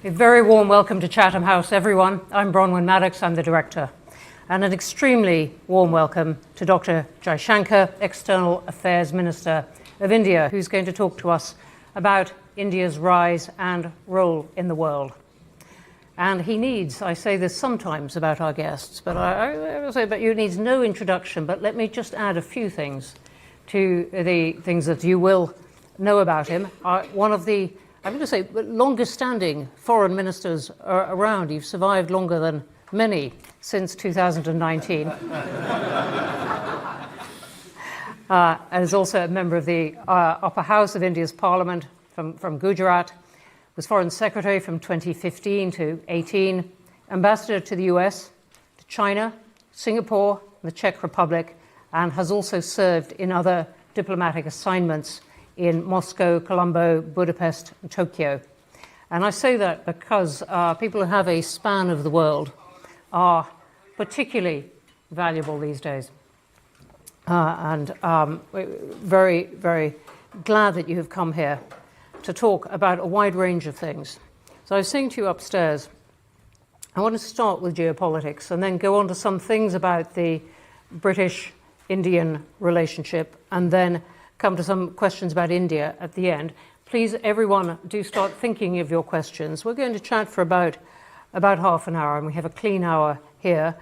A very warm welcome to Chatham House, everyone. I'm Bronwyn Maddox, I'm the director. And an extremely warm welcome to Dr. Jaishankar, External Affairs Minister of India, who's going to talk to us about India's rise and role in the world. And he needs, I say this sometimes about our guests, but I will say that he needs no introduction, but let me just add a few things to the things that you will know about him. One of the, I'm going to say, longest standing foreign ministers around. You've survived longer than many since 2019. And is also a member of the upper house of India's parliament from Gujarat, was foreign secretary from 2015 to 18, ambassador to the US, to China, Singapore, and the Czech Republic, and has also served in other diplomatic assignments in Moscow, Colombo, Budapest, and Tokyo. And I say that because people who have a span of the world are particularly valuable these days. And very, very glad that you have come here to talk about a wide range of things. So I was saying to you upstairs, I want to start with geopolitics and then go on to some things about the British-Indian relationship and then come to some questions about India at the end. Please, everyone, do start thinking of your questions. We're going to chat for about half an hour, and we have a clean hour here.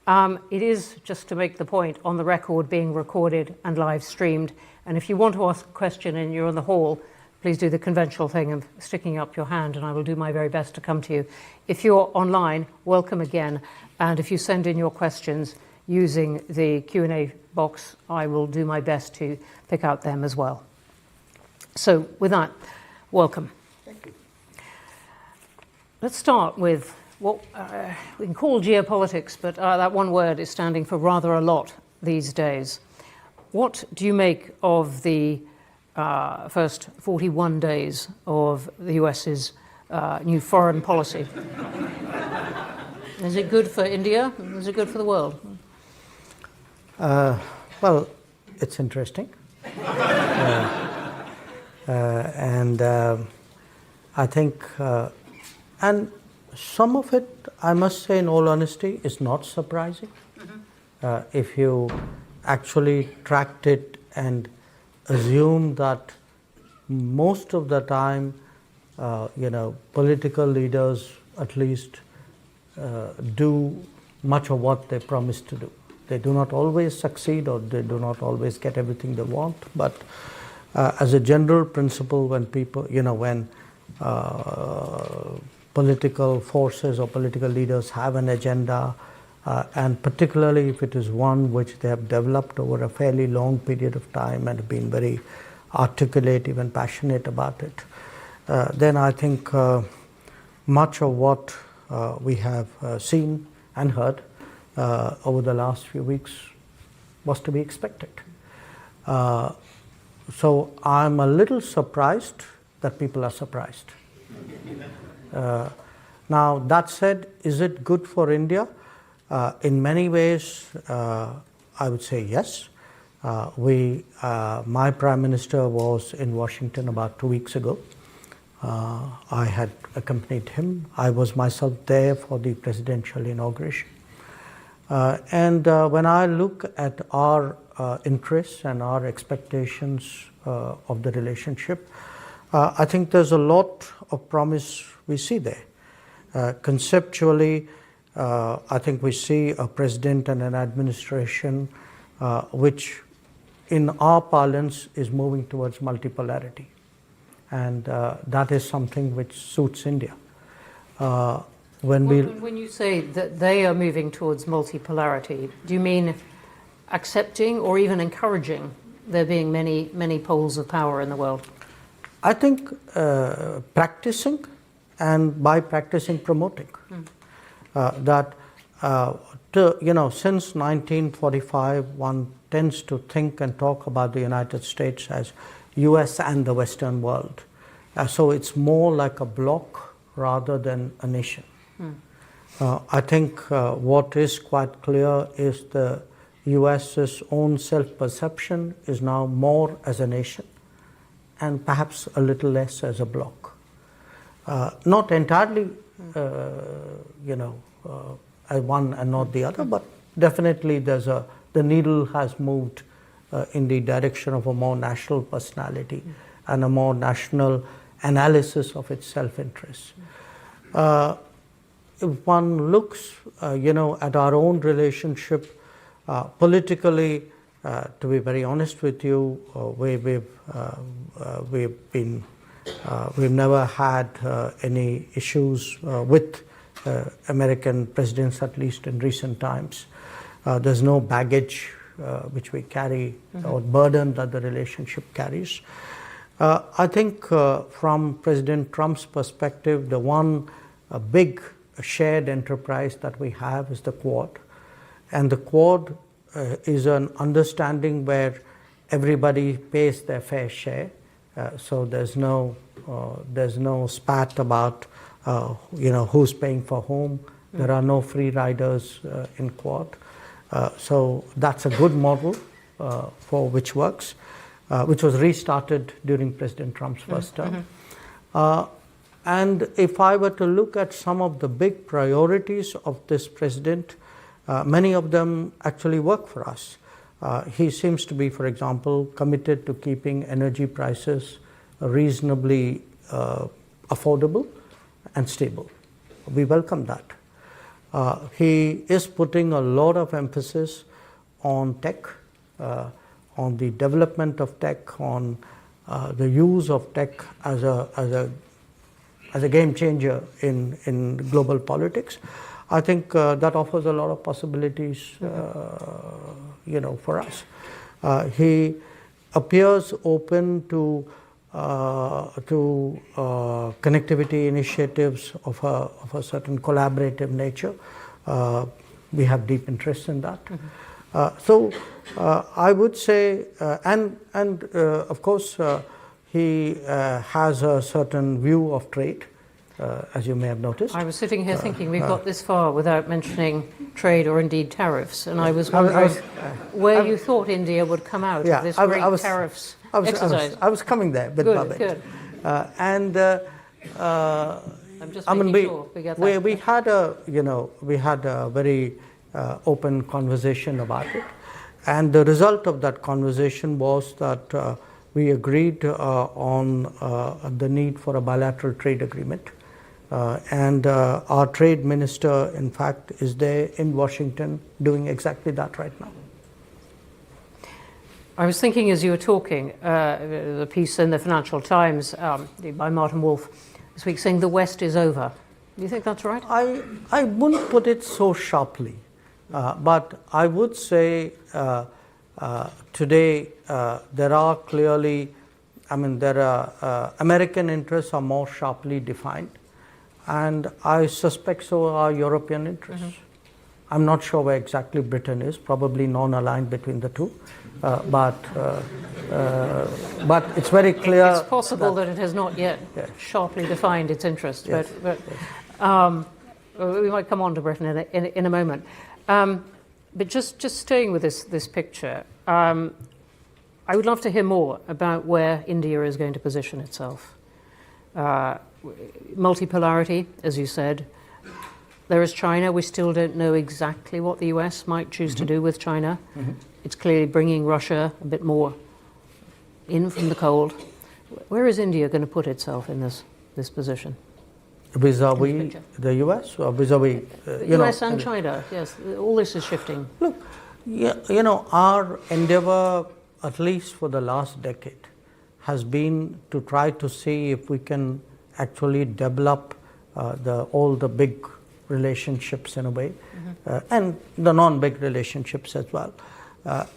It is, just to make the point, on the record, being recorded and live streamed. And if you want to ask a question and you're in the hall, please do the conventional thing of sticking up your hand, and I will do my very best to come to you. If you're online, welcome again. And if you send in your questions using the Q&A box, I will do my best to pick out them as well. So with that, welcome. Thank you. Let's start with what we can call geopolitics, but that one word is standing for rather a lot these days. What do you make of the first 41 days of the US's new foreign policy? Is it good for India? Is it good for the world? Well, it's interesting. And I think, and some of it, I must say in all honesty, is not surprising. Mm-hmm. If you actually tracked it and assume that most of the time, political leaders at least do much of what they promise to do. They do not always succeed, or they do not always get everything they want. But as a general principle, when people, when political forces or political leaders have an agenda, and particularly if it is one which they have developed over a fairly long period of time and have been very articulative and passionate about it, then I think much of what we have seen and heard over the last few weeks was to be expected. So I'm a little surprised that people are surprised. Now, that said, is it good for India? In many ways, I would say yes. My Prime Minister was in Washington about 2 weeks ago. I had accompanied him. I was myself there for the presidential inauguration. And when I look at our interests and our expectations of the relationship, I think there's a lot of promise we see there. Conceptually, I think we see a president and an administration which, in our parlance, is moving towards multipolarity. And that is something which suits India. When you say that they are moving towards multipolarity, do you mean accepting or even encouraging there being many poles of power in the world? I think practicing, and by practicing, promoting. Since 1945, one tends to think and talk about the United States as US and the Western world. So it's more like a bloc rather than a nation. I think what is quite clear is the US's own self-perception is now more as a nation and perhaps a little less as a bloc. Not entirely, one and not the other, but definitely the needle has moved in the direction of a more national personality and a more national analysis of its self-interest. If one looks, at our own relationship politically, to be very honest with you, we've never had any issues with American presidents, at least in recent times. There's no baggage which we carry or burden that the relationship carries. I think from President Trump's perspective, the one big shared enterprise that we have is the Quad. And the Quad is an understanding where everybody pays their fair share. So there's no spat about who's paying for whom. There are no free riders in Quad. So that's a good model for which works, which was restarted during President Trump's first term. And if I were to look at some of the big priorities of this president, many of them actually work for us. He seems to be, for example, committed to keeping energy prices reasonably affordable and stable. We welcome that. He is putting a lot of emphasis on tech, on the development of tech, on the use of tech as a game changer in global politics. I think that offers a lot of possibilities, for us. He appears open to connectivity initiatives of a certain collaborative nature. We have deep interest in that. So I would say, and of course, he has a certain view of trade, as you may have noticed. I was sitting here thinking we've got this far without mentioning trade or indeed tariffs, and I was wondering where you thought India would come out of this great tariffs exercise. I was coming there with Babet. Good. I'm just making sure we get that. We had a very open conversation about it, and the result of that conversation was that we agreed on the need for a bilateral trade agreement. And our trade minister, in fact, is there in Washington doing exactly that right now. I was thinking as you were talking, the piece in the Financial Times by Martin Wolf this week saying the West is over. Do you think that's right? I wouldn't put it so sharply, but I would say today there are clearly, American interests are more sharply defined, and I suspect so are European interests. I'm not sure where exactly Britain is, probably non-aligned between the two, but it's very clear. It's possible that it has not yet sharply defined its interests, but we might come on to Britain in a moment. But just staying with this picture, I would love to hear more about where India is going to position itself. Multipolarity, as you said. There is China. We still don't know exactly what the US might choose to do with China. It's clearly bringing Russia a bit more in from the cold. Where is India going to put itself in this position? Vis-a-vis the US or vis-a-vis US and China, yes. All this is shifting. Look, our endeavor, at least for the last decade, has been to try to see if we can actually develop all the big relationships in a way, and the non-big relationships as well.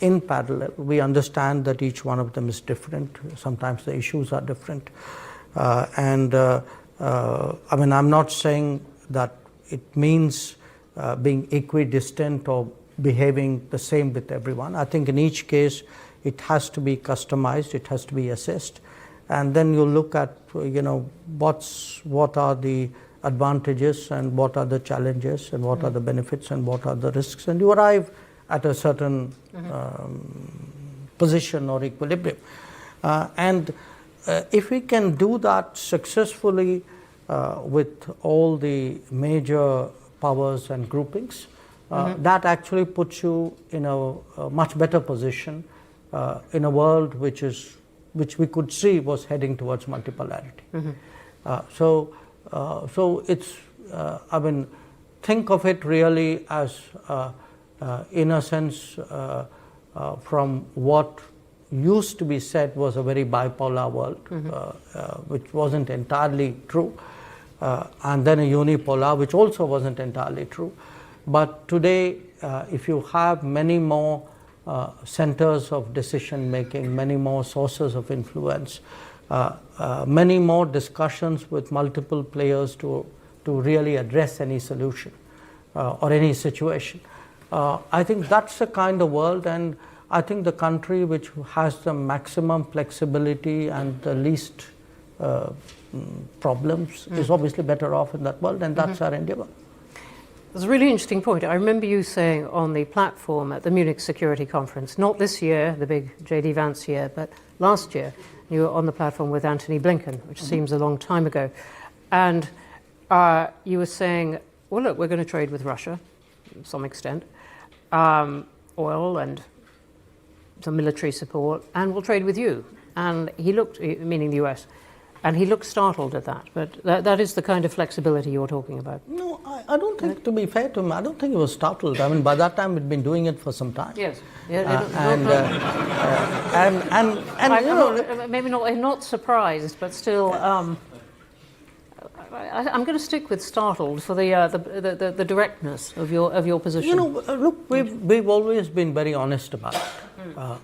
In parallel, we understand that each one of them is different. Sometimes the issues are different. I'm not saying that it means being equidistant or behaving the same with everyone. I think in each case, it has to be customized, it has to be assessed. And then you look at, what are the advantages and what are the challenges and what are the benefits and what are the risks, and you arrive at a certain position or equilibrium. And if we can do that successfully, with all the major powers and groupings, that actually puts you in a much better position in a world which we could see was heading towards multipolarity. So it's, I mean, think of it really as, in a sense, from what used to be said was a very bipolar world, which wasn't entirely true, and then a unipolar, which also wasn't entirely true. But today, if you have many more centers of decision making, many more sources of influence, many more discussions with multiple players to really address any solution or any situation, I think that's the kind of world, and I think the country which has the maximum flexibility and the least problems is obviously better off in that world, and that's our endeavor. That's a really interesting point. I remember you saying on the platform at the Munich Security Conference, not this year, the big J.D. Vance year, but last year, you were on the platform with Antony Blinken, which seems a long time ago. And you were saying, well, look, we're going to trade with Russia to some extent, oil and some military support, and we'll trade with you. And he looked, meaning the US, and he looked startled at that. But that is the kind of flexibility you're talking about. No, I don't think, to be fair to him, I don't think he was startled. I mean, by that time, we'd been doing it for some time. Yes. Maybe not surprised, but still, I'm going to stick with startled for the directness of your position. You know, look, we've always been very honest about it.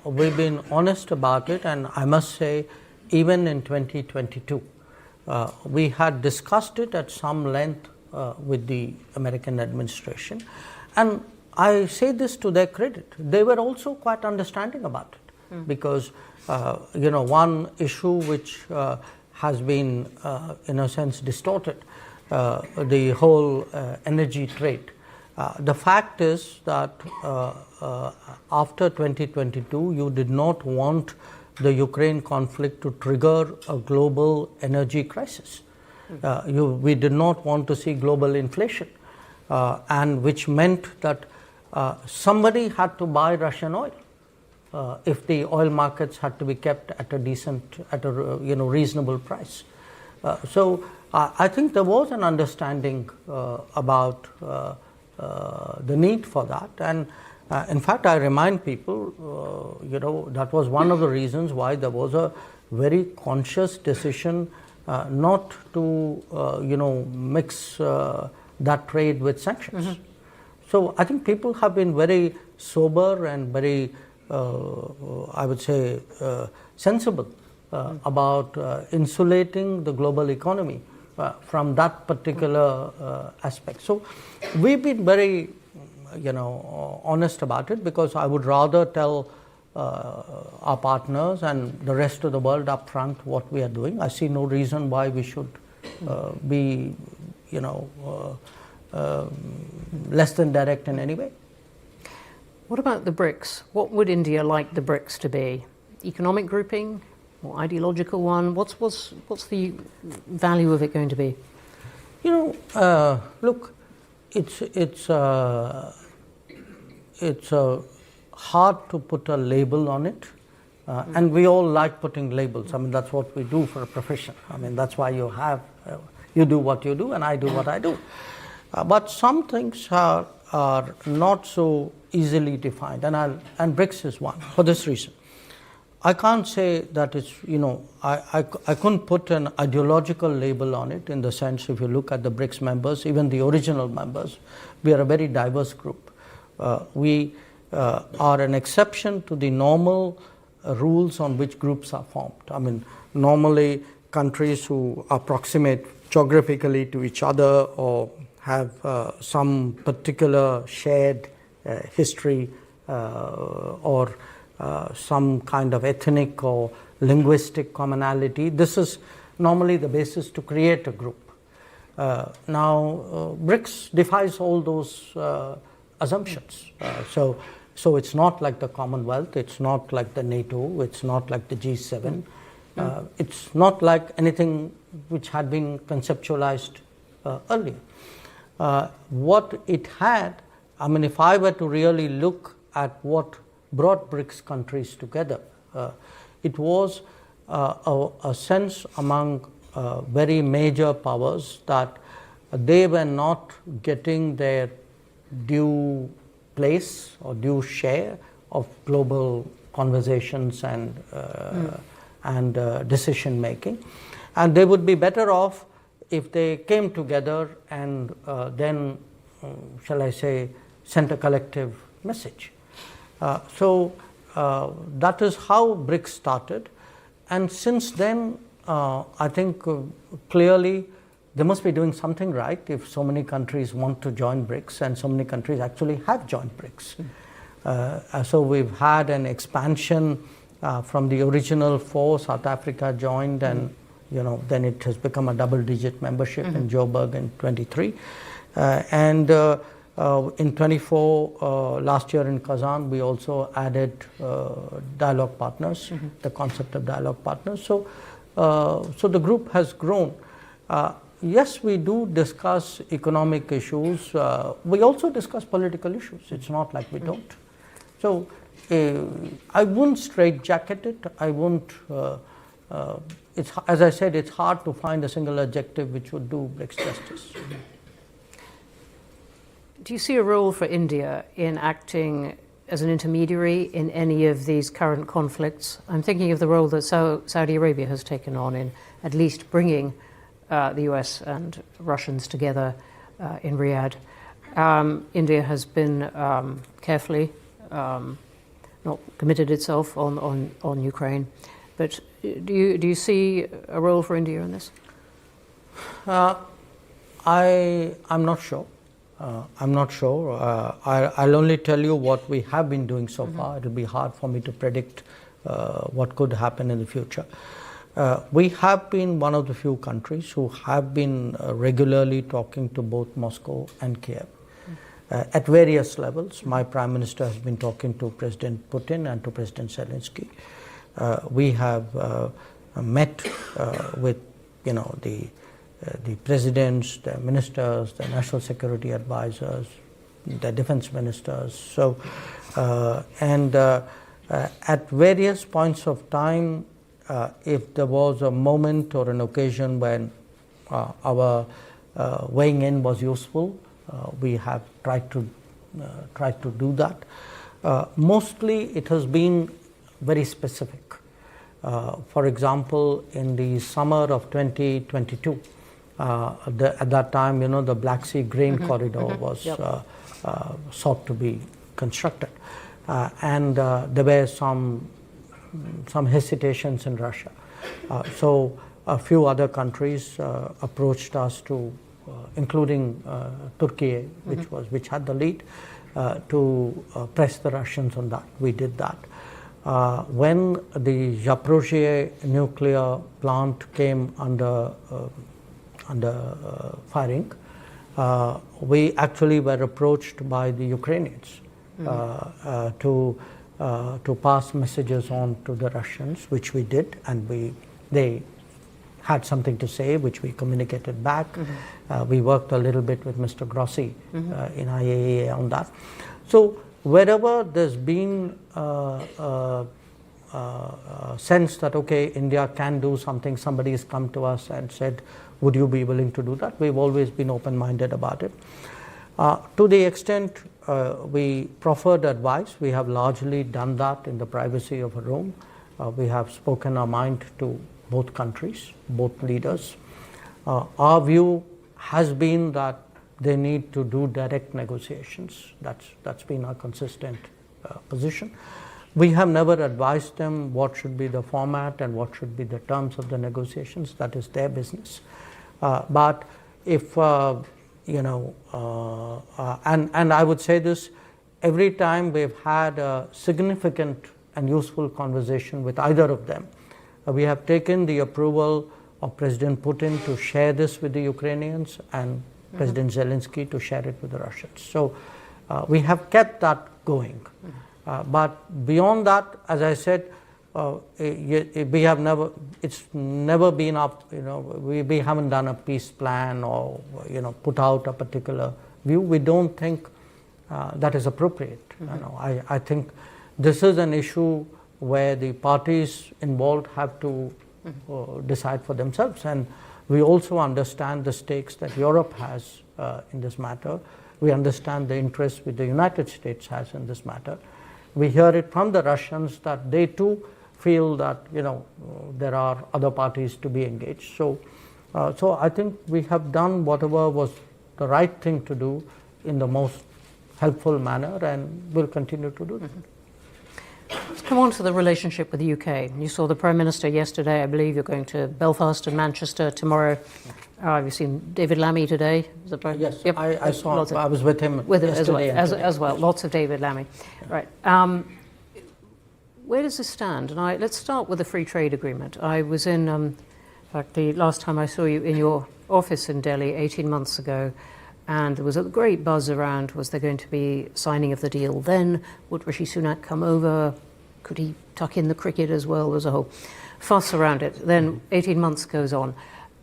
We've been honest about it, and I must say, even in 2022, we had discussed it at some length with the American administration, and I say this to their credit. They were also quite understanding about it, because you know, one issue which has been in a sense distorted, the whole energy trade. The fact is that after 2022, you did not want the Ukraine conflict to trigger a global energy crisis. We did not want to see global inflation, and which meant that somebody had to buy Russian oil if the oil markets had to be kept at a reasonable price. So I think there was an understanding about the need for that, and in fact, I remind people, that was one of the reasons why there was a very conscious decision not to, mix that trade with sanctions. So I think people have been very sober and very, I would say, sensible about insulating the global economy from that particular aspect. So we've been very honest about it, because I would rather tell our partners and the rest of the world up front what we are doing. I see no reason why we should be, less than direct in any way. What about the Brics? What would India like the Brics to be? Economic grouping, or ideological one? What's the value of it going to be? Look, it's hard to put a label on it, and we all like putting labels. I mean, that's what we do for a profession. I mean, that's why you do what you do and I do what I do. But some things are not so easily defined, and Brics is one for this reason. I can't say that it's, I couldn't put an ideological label on it, in the sense, if you look at the Brics members, even the original members, we are a very diverse group. We are an exception to the normal rules on which groups are formed. I mean, normally countries who approximate geographically to each other or have some particular shared history or some kind of ethnic or linguistic commonality, this is normally the basis to create a group. Now, Brics defies all those assumptions. So it's not like the Commonwealth, it's not like the NATO, it's not like the G7, it's not like anything which had been conceptualized earlier. What it had, I mean, if I were to really look at what brought BRICS countries together, it was a sense among very major powers that they were not getting their due place or due share of global conversations and decision making, and they would be better off if they came together and then, shall I say, sent a collective message. So that is how BRICS started, and since then I think clearly they must be doing something right if so many countries want to join BRICS, and so many countries actually have joined BRICS. So we've had an expansion from the original 4. South Africa joined, and then it has become a double-digit membership in Joburg in 23, and in 24 last year in Kazan we also added dialogue partners, the concept of dialogue partners. So so the group has grown. Yes, we do discuss economic issues. We also discuss political issues. It's not like we don't. So I wouldn't straitjacket it. I wouldn't. It's, as I said, it's hard to find a single adjective which would do BRICS justice. Do you see a role for India in acting as an intermediary in any of these current conflicts? I'm thinking of the role that Saudi Arabia has taken on in at least bringing the US and Russians together in Riyadh. India has been carefully not committed itself on Ukraine, but do you see a role for India in this? I'm not sure. I'm not sure. I'll only tell you what we have been doing so far. It'll be hard for me to predict what could happen in the future. We have been one of the few countries who have been regularly talking to both Moscow and Kiev at various levels. My Prime Minister has been talking to President Putin and to President Zelensky. We have met with the presidents, the ministers, the national security advisors, the defense ministers. So, at various points of time, if there was a moment or an occasion when our weighing in was useful, we have tried to do that. Mostly, it has been very specific. For example, in the summer of 2022. At that time, the Black Sea grain corridor was sought to be constructed, and there were some hesitations in Russia. So a few other countries approached us to, including Turkey, which had the lead, to press the Russians on that. We did that. When the Zaporizhzhia nuclear plant came under firing, we actually were approached by the Ukrainians to pass messages on to the Russians, which we did, and they had something to say, which we communicated back. We worked a little bit with Mr. Grossi in IAEA on that. So wherever there's been a sense that, okay, India can do something, somebody has come to us and said, would you be willing to do that? We've always been open-minded about it. To the extent we proffered advice, we have largely done that in the privacy of a room. We have spoken our mind to both countries, both leaders. Our view has been that they need to do direct negotiations. That's been our consistent position. We have never advised them what should be the format and what should be the terms of the negotiations. That is their business. But if, and I would say this, every time we've had a significant and useful conversation with either of them, we have taken the approval of President Putin to share this with the Ukrainians and President Zelensky to share it with the Russians. So we have kept that going. But beyond that, as I said, we have never, it's never been up, we haven't done a peace plan or, put out a particular view. We don't think that is appropriate. I think this is an issue where the parties involved have to decide for themselves. And we also understand the stakes that Europe has in this matter. We understand the interest which the United States has in this matter. We hear it from the Russians that they too feel that there are other parties to be engaged. So I think we have done whatever was the right thing to do in the most helpful manner, and will continue to do that. Let's come on to the relationship with the UK. You saw the Prime Minister yesterday. I believe you're going to Belfast and Manchester tomorrow. You've seen David Lammy today. Is that right? Yes, yep. I saw. I was with him yesterday as well. Lots of David Lammy. Yeah. Right. Where does this stand? And let's start with the free trade agreement. I was in fact, the last time I saw you in your office in Delhi 18 months ago, and there was a great buzz around, was there going to be signing of the deal then? Would Rishi Sunak come over? Could he tuck in the cricket as well? There's a whole fuss around it. Then 18 months goes on.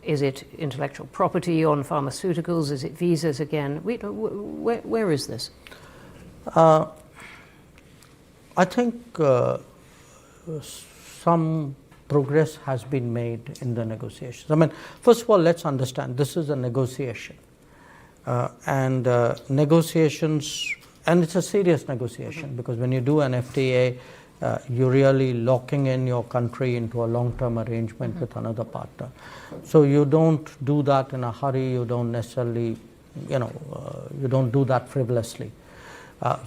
Is it intellectual property on pharmaceuticals? Is it visas again? Where is this? I think some progress has been made in the negotiations. I mean, first of all, let's understand this is a negotiation. Negotiations, and it's a serious negotiation, because when you do an FTA, you're really locking in your country into a long-term arrangement with another partner. So you don't do that in a hurry, you don't necessarily, you don't do that frivolously.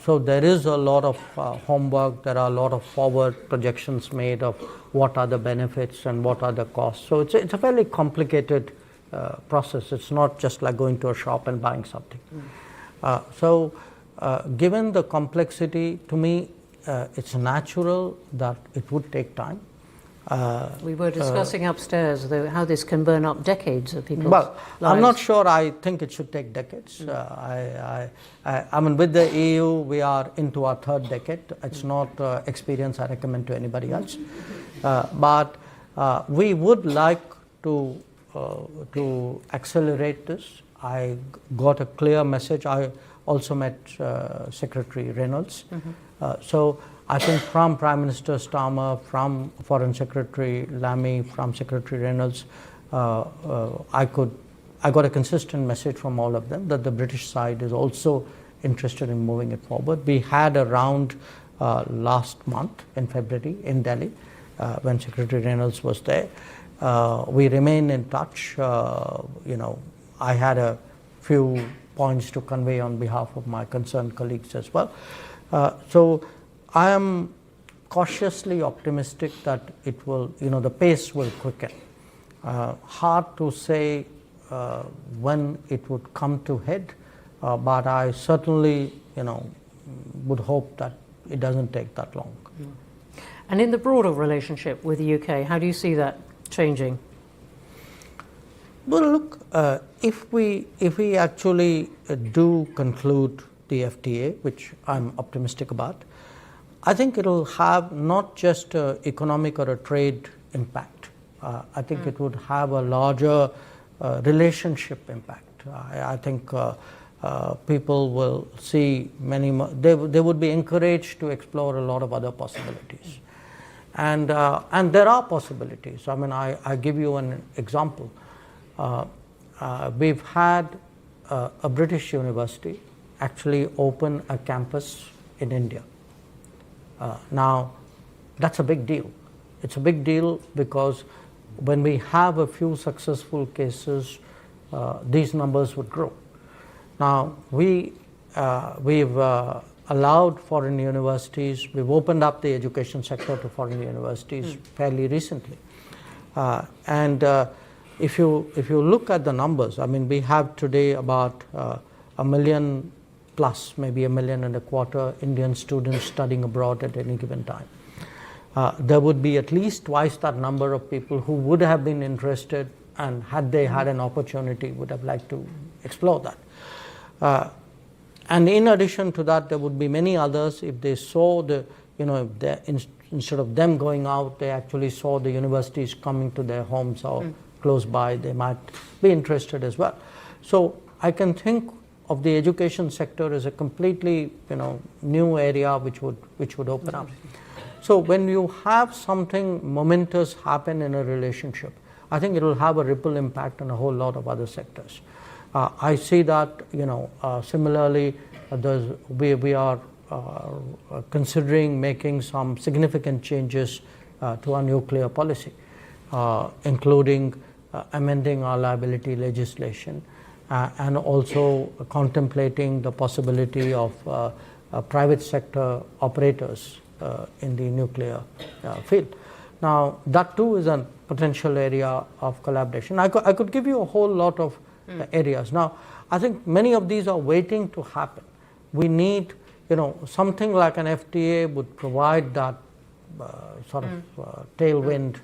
So there is a lot of homework, there are a lot of forward projections made of what are the benefits and what are the costs. So it's a fairly complicated process. It's not just like going to a shop and buying something. Given the complexity, to me, it's natural that it would take time. We were discussing upstairs how this can burn up decades of people's lives. I'm not sure I think it should take decades. I mean, with the EU, we are into our third decade. It's not experience I recommend to anybody else. But we would like to accelerate this. I got a clear message. I also met Secretary Reynolds. So I think from Prime Minister Starmer, from Foreign Secretary Lammy, from Secretary Reynolds, I got a consistent message from all of them that the British side is also interested in moving it forward. We had a round last month in February in Delhi when Secretary Reynolds was there. We remain in touch. I had a few points to convey on behalf of my concerned colleagues as well. So I am cautiously optimistic that it will, the pace will quicken. Hard to say when it would come to head, but I certainly, would hope that it doesn't take that long. And in the broader relationship with the UK, how do you see that changing? Well, look, if we actually do conclude the FTA, which I'm optimistic about, I think it'll have not just an economic or a trade impact. I think it would have a larger relationship impact. I think people will see many more, they would be encouraged to explore a lot of other possibilities. And there are possibilities. I mean, I give you an example. We've had a British university actually open a campus in India. Now, that's a big deal. It's a big deal because when we have a few successful cases, these numbers would grow. Now, we've allowed foreign universities, we've opened up the education sector to foreign universities fairly recently. If you look at the numbers, I mean, we have today about 1 million plus, maybe 1.25 million Indian students studying abroad at any given time. There would be at least twice that number of people who would have been interested, and had they had an opportunity, would have liked to explore that. And in addition to that, there would be many others if they saw the, if their instead of them going out, they actually saw the universities coming to their homes or close by. They might be interested as well. So I can think of the education sector as a completely, new area which would open up. So when you have something momentous happen in a relationship, I think it will have a ripple impact on a whole lot of other sectors. I see that, similarly, we are considering making some significant changes to our nuclear policy, including amending our liability legislation and also contemplating the possibility of private sector operators in the nuclear field. Now, that too is a potential area of collaboration. I could give you a whole lot of areas. Now, I think many of these are waiting to happen. We need, something like an FTA would provide that sort of tailwind,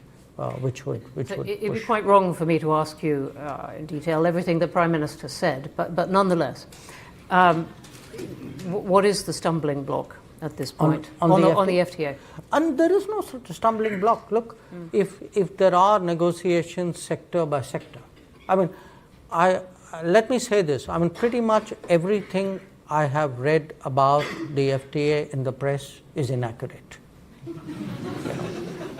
which would It'd be quite wrong for me to ask you in detail everything the Prime Minister said, but nonetheless, what is the stumbling block at this point on the FTA? And there is no such stumbling block. Look, if there are negotiations sector by sector, let me say this. Pretty much everything I have read about the FTA in the press is inaccurate.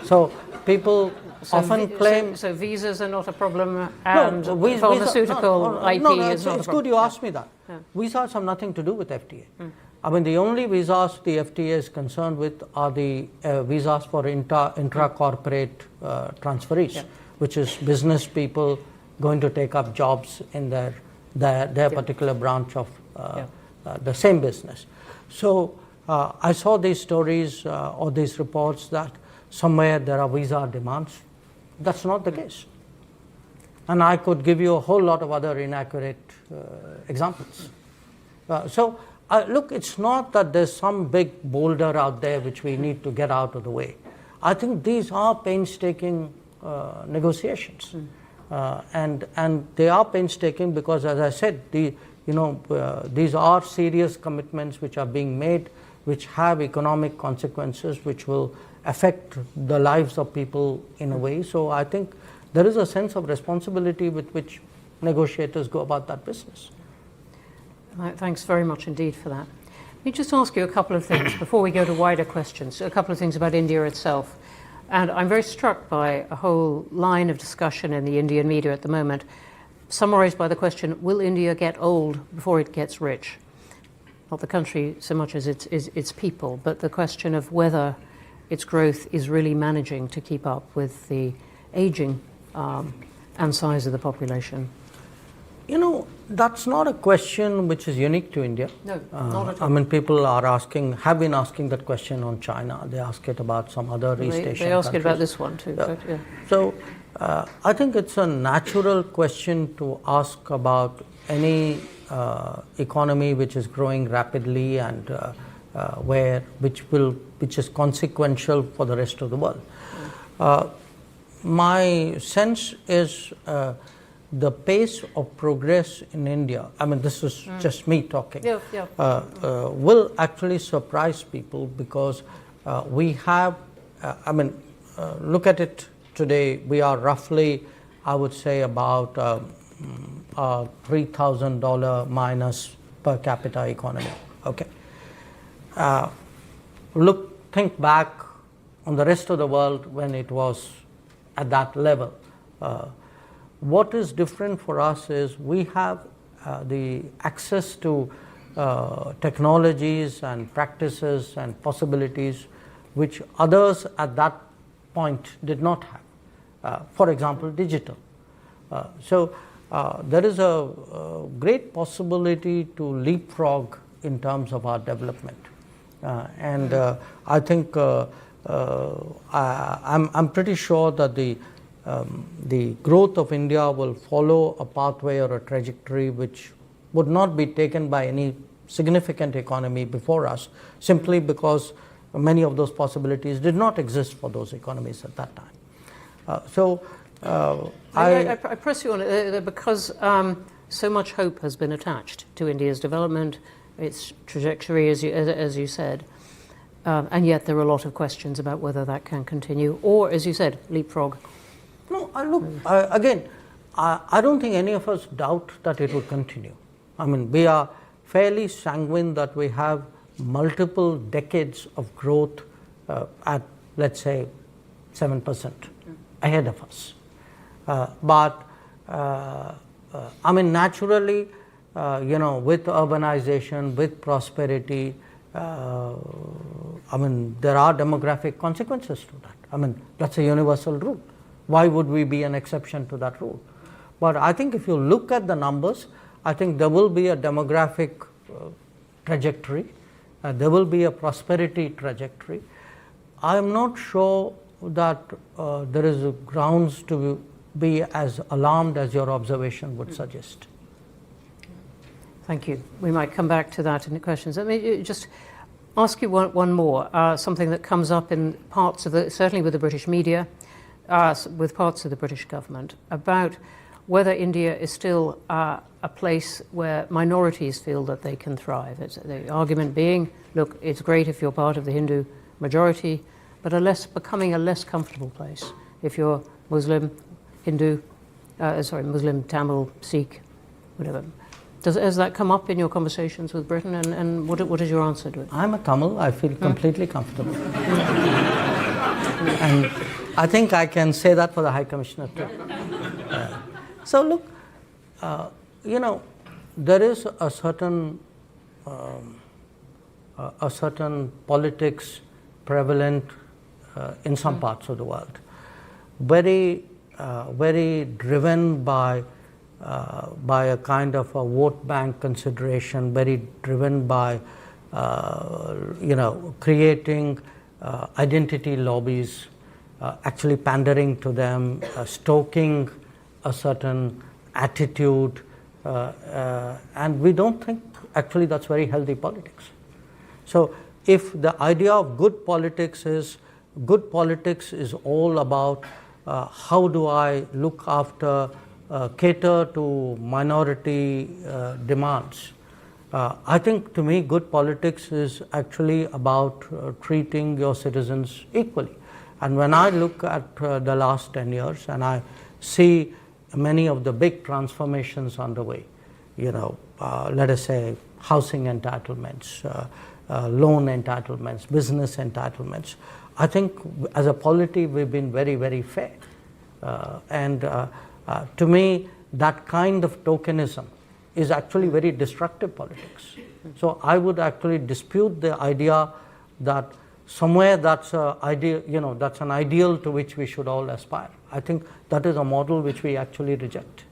So people often claim... So visas are not a problem and pharmaceutical IP is not a problem? It's good you asked me that. Yeah. Visas have nothing to do with FTA. The only visas the FTA is concerned with are the visas for intra-corporate transferees, which is business people going to take up jobs in their particular branch of the same business. So I saw these stories or these reports that somewhere there are visa demands. That's not the case. And I could give you a whole lot of other inaccurate examples. Look, it's not that there's some big boulder out there which we need to get out of the way. I think these are painstaking negotiations. And they are painstaking because, as I said, these are serious commitments which are being made, which have economic consequences, which will affect the lives of people in a way. So I think there is a sense of responsibility with which negotiators go about that business. Thanks very much indeed for that. Let me just ask you a couple of things before we go to wider questions, a couple of things about India itself. And I'm very struck by a whole line of discussion in the Indian media at the moment, summarized by the question, will India get old before it gets rich? Not the country so much as its people, but the question of whether its growth is really managing to keep up with the aging and size of the population. That's not a question which is unique to India. No, not at all. People have been asking that question on China. They ask it about some other East Asian countries. They ask it about this one too. Yeah. But, yeah. So I think it's a natural question to ask about any economy which is growing rapidly and which is consequential for the rest of the world. My sense is the pace of progress in India, this is just me talking, will actually surprise people because we have, look at it today, we are roughly, I would say, about $3,000 minus per capita economy. Okay. Think back on the rest of the world when it was at that level. What is different for us is we have the access to technologies and practices and possibilities which others at that point did not have. For example, digital. So there is a great possibility to leapfrog in terms of our development. I think I'm pretty sure that the growth of India will follow a pathway or a trajectory which would not be taken by any significant economy before us, simply because many of those possibilities did not exist for those economies at that time. I press you on it because so much hope has been attached to India's development, its trajectory, as you said. And yet there are a lot of questions about whether that can continue, or, as you said, leapfrog. No, again, I don't think any of us doubt that it will continue. I mean, we are fairly sanguine that we have multiple decades of growth at, let's say, 7% ahead of us. But I mean, naturally, with urbanization, with prosperity, I mean, there are demographic consequences to that. I mean, that's a universal rule. Why would we be an exception to that rule? But I think if you look at the numbers, I think there will be a demographic trajectory. There will be a prosperity trajectory. I am not sure that there is grounds to be as alarmed as your observation would suggest. Thank you. We might come back to that in the questions. Let me just ask you one more, something that comes up in parts of certainly with the British media, with parts of the British government, about whether India is still a place where minorities feel that they can thrive. The argument being, look, it's great if you're part of the Hindu majority, but becoming a less comfortable place if you're Muslim, Hindu, Muslim, Tamil, Sikh, whatever. Has that come up in your conversations with Britain, and what is your answer to it? I'm a Tamil. I feel completely comfortable. And I think I can say that for the High Commissioner too. So look, there is a certain politics prevalent in some parts of the world, very driven by a kind of a vote bank consideration, very driven by creating identity lobbies, actually pandering to them, stoking a certain attitude, and we don't think actually that's very healthy politics. So if the idea of good politics is all about how do I look after, cater to minority demands, I think to me good politics is actually about treating your citizens equally. And when I look at the last 10 years and I see many of the big transformations underway, let us say housing entitlements, loan entitlements, business entitlements, I think as a polity we've been very, very fair. And to me, that kind of tokenism is actually very destructive politics. So I would actually dispute the idea that somewhere that's an ideal to which we should all aspire. I think that is a model which we actually reject.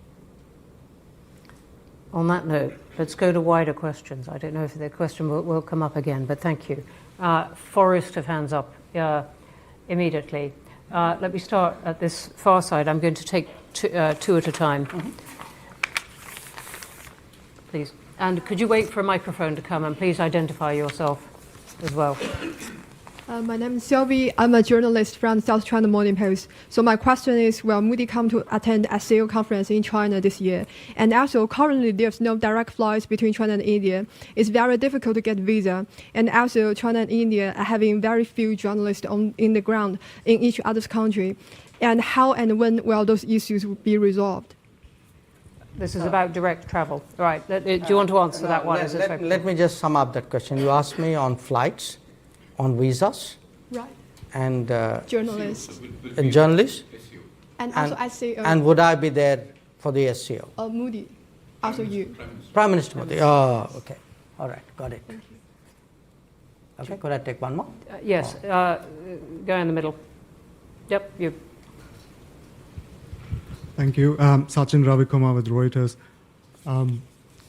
On that note, let's go to wider questions. I don't know if the question will come up again, but thank you. Forest of hands up immediately. Let me start at this far side. I'm going to take two at a time. Please. And could you wait for a microphone to come, and please identify yourself as well. My name is Sylvie. I'm a journalist from South China Morning Post. So my question is, will Modi come to attend a SCO conference in China this year? And also, currently there's no direct flights between China and India. It's very difficult to get visa. And also, China and India are having very few journalists in the ground in each other's country. And how and when will those issues be resolved? This is about direct travel. Right. Do you want to answer that one? Let me just sum up that question. You asked me on flights, on visas, right, and journalists, and journalists, and also SCO. And would I be there for the SCO? Modi, also you. Prime Minister Modi. Oh, okay. All right, got it. Thank you. Okay, could I take one more? Yes, guy in the middle. Yep, you. Thank you. Sachin Ravikumar with Reuters.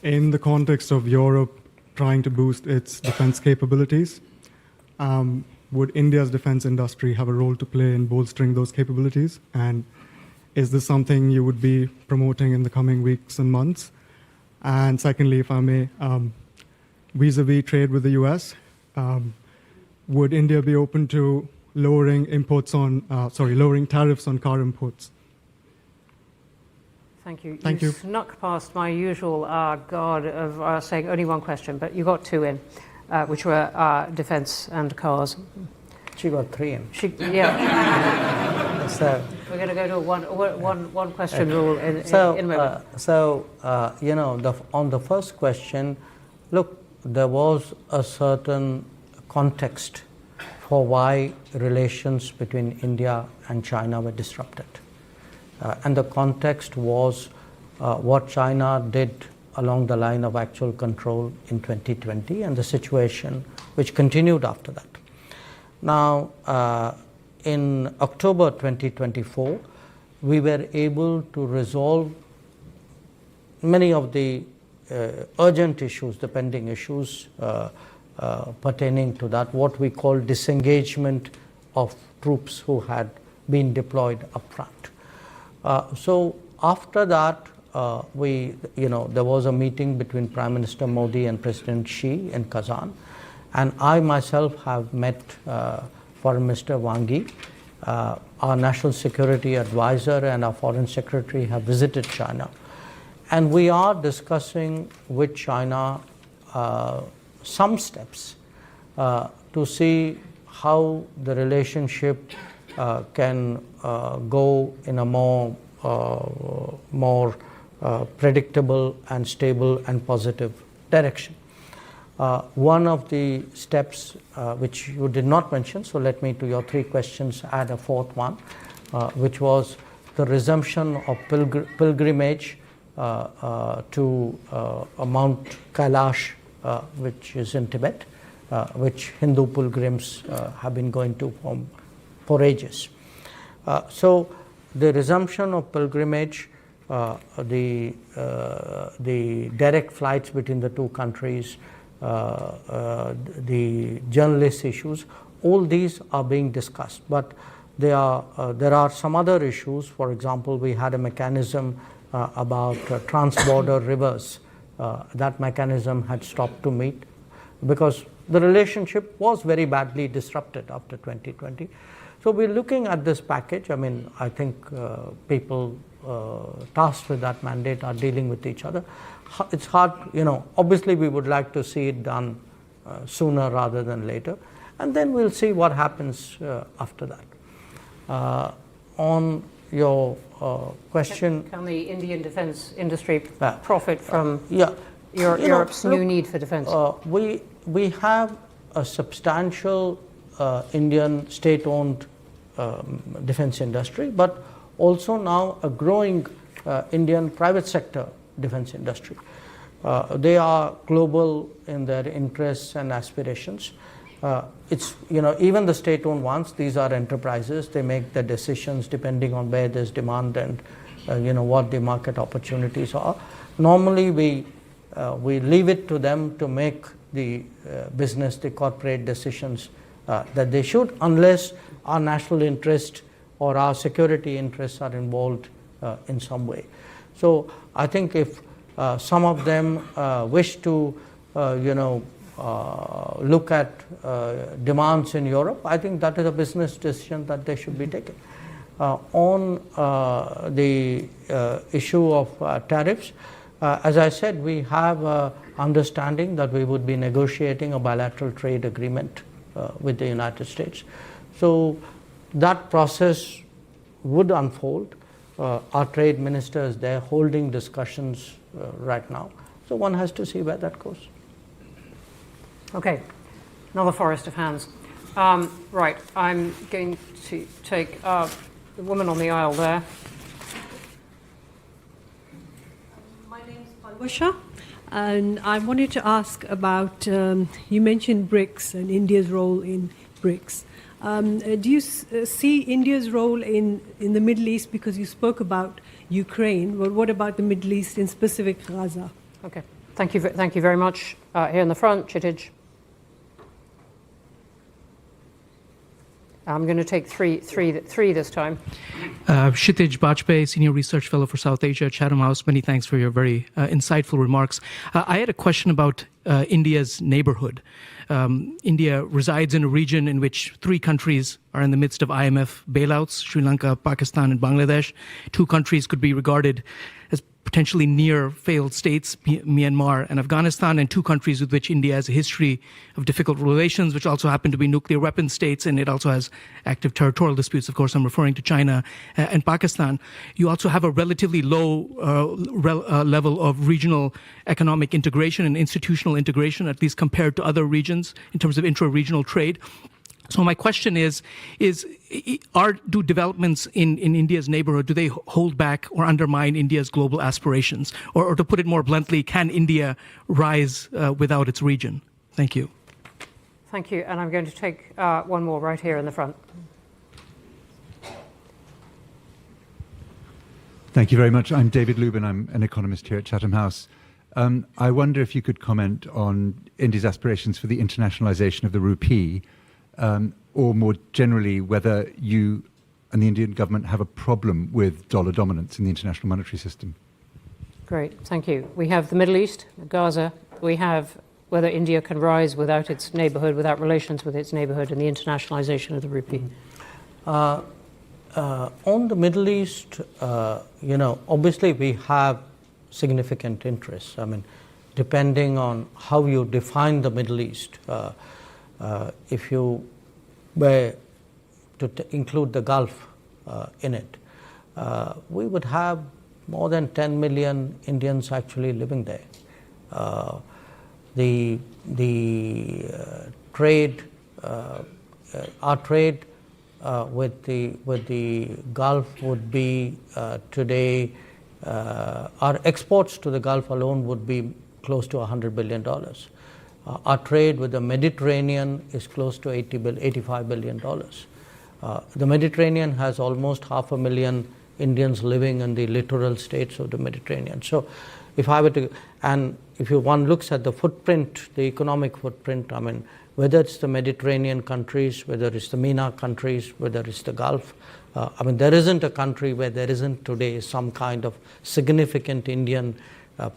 In the context of Europe trying to boost its defense capabilities, would India's defense industry have a role to play in bolstering those capabilities? And is this something you would be promoting in the coming weeks and months? And secondly, if I may, vis-a-vis trade with the US, would India be open to lowering tariffs on car imports? Thank you. Thank you. Snuck past my usual guard of saying only one question, but you got two in. which were defence and cars. She got 3 in. Yeah. So We're going to go to one question rule in a moment. On the first question, look, there was a certain context for why relations between India and China were disrupted. And the context was what China did along the line of actual control in 2020 and the situation which continued after that. Now, in October 2024, we were able to resolve many of the urgent issues, the pending issues pertaining to that, what we call disengagement of troops who had been deployed upfront. So after that, there was a meeting between Prime Minister Modi and President Xi in Kazan, and I myself have met Foreign Minister Wang Yi. Our National Security Advisor and our Foreign Secretary have visited China, and we are discussing with China some steps to see how the relationship can go in a more predictable and stable and positive direction. One of the steps which you did not mention, so let me to your 3 questions add a 4th one, which was the resumption of pilgrimage to Mount Kailash, which is in Tibet, which Hindu pilgrims have been going to for ages. So the resumption of pilgrimage, the direct flights between the 2 countries, the journalist issues, all these are being discussed. But there are some other issues. For example, we had a mechanism about trans-border rivers. That mechanism had stopped to meet because the relationship was very badly disrupted after 2020. So we're looking at this package. I mean, I think people tasked with that mandate are dealing with each other. It's hard, obviously we would like to see it done sooner rather than later, and then we'll see what happens after that. On your question... Can the Indian defence industry profit from Europe's new need for defence? We have a substantial Indian state-owned defence industry, but also now a growing Indian private sector defence industry. They are global in their interests and aspirations. It's even the state-owned ones, these are enterprises. They make the decisions depending on where there's demand and what the market opportunities are. Normally we leave it to them to make the business, the corporate decisions that they should, unless our national interest or our security interests are involved in some way. So I think if some of them wish to look at demands in Europe, I think that is a business decision that they should be taking. On the issue of tariffs, as I said, we have understanding that we would be negotiating a bilateral trade agreement with the United States. So that process would unfold. Our trade minister is there holding discussions right now. So one has to see where that goes. Okay, another forest of hands. Right, I'm going to take the woman on the aisle there. My name is Palvasha, and I wanted to ask about, you mentioned Brics and India's role in Brics. Do you see India's role in the Middle East, because you spoke about Ukraine, but what about the Middle East, in specific Gaza? Okay, thank you very much. Here in the front, Chitij. I'm going to take three this time. Kshitij Bajpayee, Senior Research Fellow for South Asia, Chatham House. Many thanks for your very insightful remarks. I had a question about India's neighborhood. India resides in a region in which 3 countries are in the midst of IMF bailouts, Sri Lanka, Pakistan, and Bangladesh. 2 countries could be regarded as potentially near failed states, Myanmar and Afghanistan, and two countries with which India has a history of difficult relations, which also happen to be nuclear weapon states, and it also has active territorial disputes. Of course, I'm referring to China and Pakistan. You also have a relatively low level of regional economic integration and institutional integration, at least compared to other regions in terms of intra-regional trade. So my question is do developments in India's neighborhood, do they hold back or undermine India's global aspirations? Or to put it more bluntly, can India rise without its region? Thank you. Thank you. And I'm going to take one more right here in the front. Thank you very much. I'm David Lubin. I'm an economist here at Chatham House. I wonder if you could comment on India's aspirations for the internationalization of the rupee, or more generally, whether you and the Indian government have a problem with dollar dominance in the international monetary system. Great, thank you. We have the Middle East, Gaza. We have whether India can rise without its neighborhood, without relations with its neighborhood, and the internationalization of the rupee. On the Middle East, obviously we have significant interests. I mean, depending on how you define the Middle East, if you were to include the Gulf in it, we would have more than 10 million Indians actually living there. The trade, our trade with the Gulf would be today, our exports to the Gulf alone would be close to $100 billion. Our trade with the Mediterranean is close to $85 billion. The Mediterranean has almost 500,000 Indians living in the littoral states of the Mediterranean. So if I were to, and if one looks at the footprint, the economic footprint, I mean, whether it's the Mediterranean countries, whether it's the MENA countries, whether it's the Gulf, I mean, there isn't a country where there isn't today some kind of significant Indian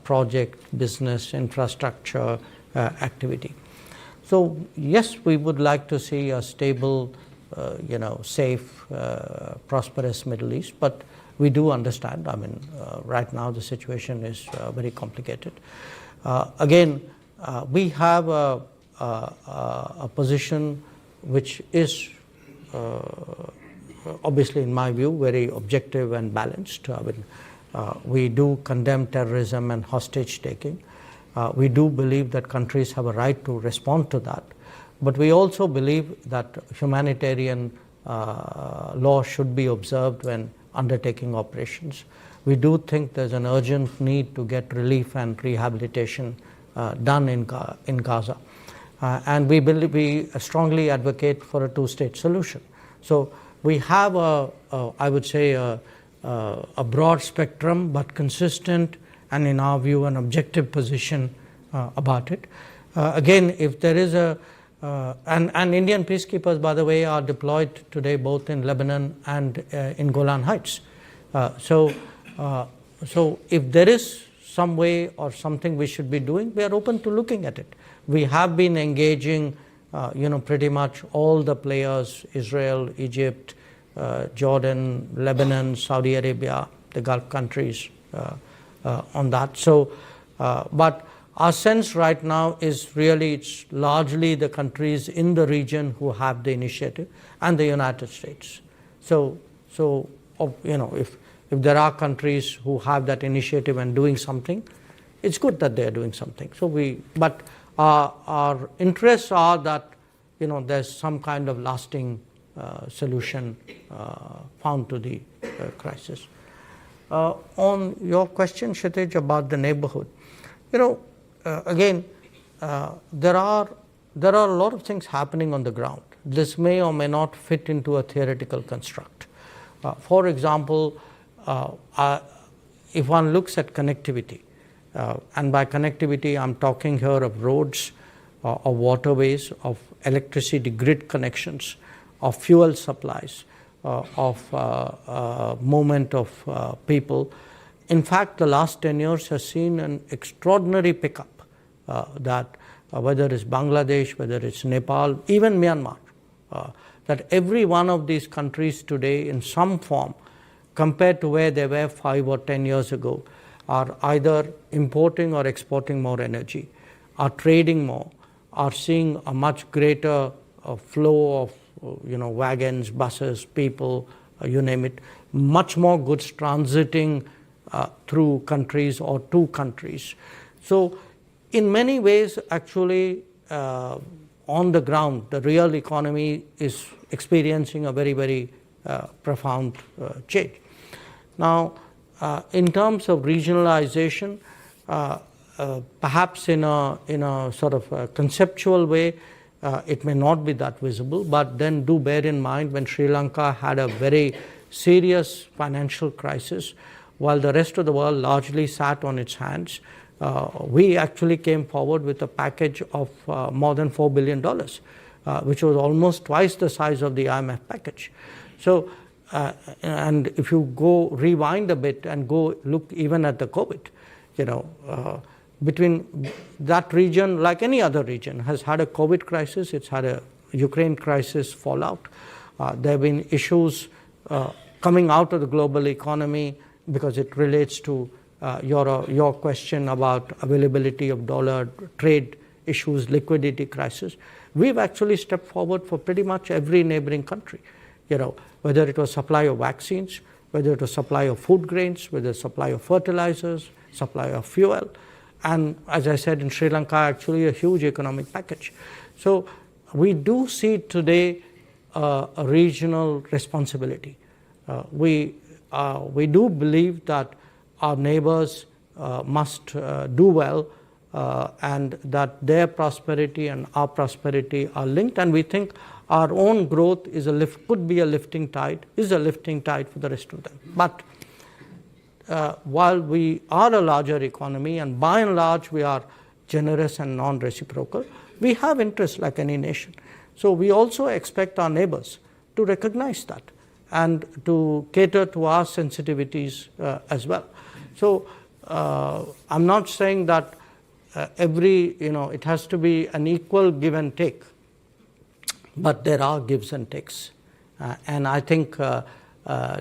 project, business, infrastructure, activity. So yes, we would like to see a stable, safe, prosperous Middle East, but we do understand, I mean, right now the situation is very complicated. Again, we have a position which is obviously, in my view, very objective and balanced. I mean, we do condemn terrorism and hostage taking. We do believe that countries have a right to respond to that. But we also believe that humanitarian law should be observed when undertaking operations. We do think there's an urgent need to get relief and rehabilitation done in Gaza. And we strongly advocate for a two-state solution. So we have I would say, a broad spectrum, but consistent, and in our view, an objective position about it. Again, if there is and Indian peacekeepers, by the way, are deployed today both in Lebanon and in Golan Heights. So if there is some way or something we should be doing, we are open to looking at it. We have been engaging, pretty much all the players, Israel, Egypt, Jordan, Lebanon, Saudi Arabia, the Gulf countries, on that. So, but our sense right now is really it's largely the countries in the region who have the initiative and the United States. So if there are countries who have that initiative and doing something, it's good that they are doing something. But our interests are that there's some kind of lasting solution found to the crisis. On your question, Kshitij, about the neighborhood, again, there are a lot of things happening on the ground. This may or may not fit into a theoretical construct. For example, if one looks at connectivity, and by connectivity I'm talking here of roads, of waterways, of electricity grid connections, of fuel supplies, of movement of people. In fact, the last 10 years has seen an extraordinary pickup that whether it's Bangladesh, whether it's Nepal, even Myanmar, that every one of these countries today in some form, compared to where they were 5 or 10 years ago, are either importing or exporting more energy, are trading more, are seeing a much greater flow of wagons, buses, people, you name it, much more goods transiting through countries or to countries. So in many ways, actually, on the ground, the real economy is experiencing a very, very profound change. Now, in terms of regionalization, perhaps in a sort of a conceptual way, it may not be that visible, but then do bear in mind when Sri Lanka had a very serious financial crisis, while the rest of the world largely sat on its hands, we actually came forward with a package of more than $4 billion, which was almost twice the size of the IMF package. So, and if you go rewind a bit and go look even at the COVID, between that region, like any other region, has had a COVID crisis, it's had a Ukraine crisis fallout. There have been issues coming out of the global economy because it relates to your question about availability of dollar, trade issues, liquidity crisis. We've actually stepped forward for pretty much every neighboring country, whether it was supply of vaccines, whether it was supply of food grains, whether supply of fertilizers, supply of fuel, and as I said, in Sri Lanka, actually a huge economic package. So we do see today a regional responsibility. We do believe that our neighbors must do well, and that their prosperity and our prosperity are linked, and we think our own growth could be a lifting tide, is a lifting tide for the rest of them. But while we are a larger economy, and by and large we are generous and non-reciprocal, we have interests like any nation. So we also expect our neighbors to recognize that and to cater to our sensitivities as well. So I'm not saying that it has to be an equal give and take, but there are gives and takes. And I think